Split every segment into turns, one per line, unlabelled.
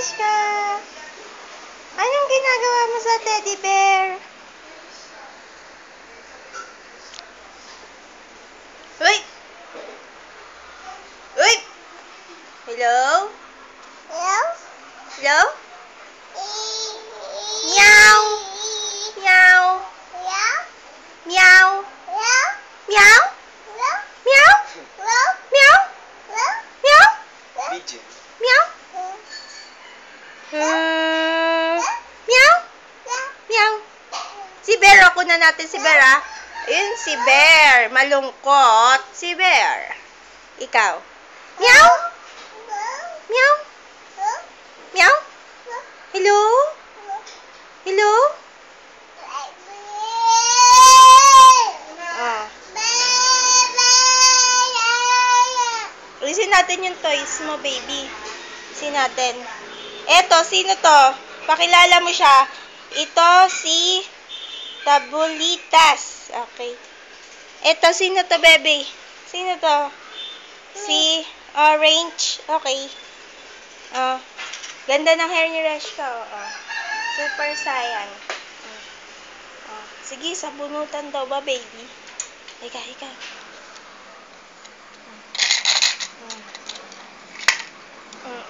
Reshka! Anong ginagawa mo sa teddy bear? Uy! Uy! Hello?
Hello?
Hello? Meow! Meow! Meow! Meow! Meow! Meow! Meow! Meow! Meow! Meow! Si Bear, ako na natin si Bear, ah. Ayun, si Bear. Malungkot. Si Bear. Ikaw. Meow! Meow! Meow! Hello? Hello? Oh. Alisin natin yung toys mo, baby. Alisin natin. Eto, sino to? Pakilala mo siya. Ito si Tabulitas. Okay. Eto, sino to, baby? Sino to? Si Orange. Okay. Oh. Ganda ng hair ni Reshka. Oh. Super Saiyan. Oh. Sige, sabunutan daw ba, baby? Ika.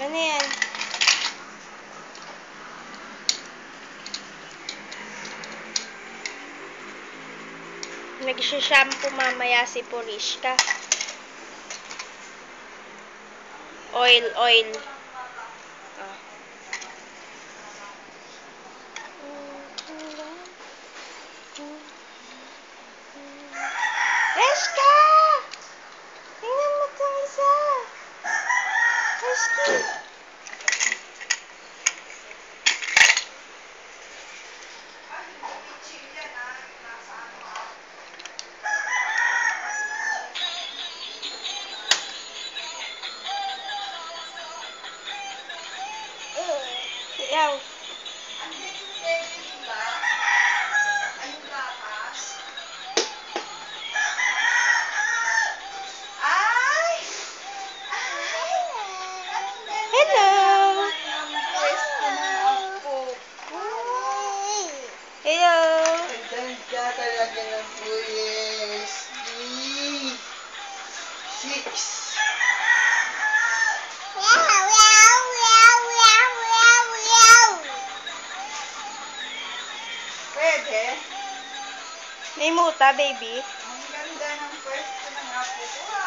Ano yan? Nagsha-shampoo mamaya si Purishka. Oil. Oh. Reshka! Tingnan mo itong isa. Reshka! Yaw. Hello. Hello.
Ganda talaga ng puyes. 6. Pwede.
May muta, baby.
Ang ganda ng pwesto ng apo ko.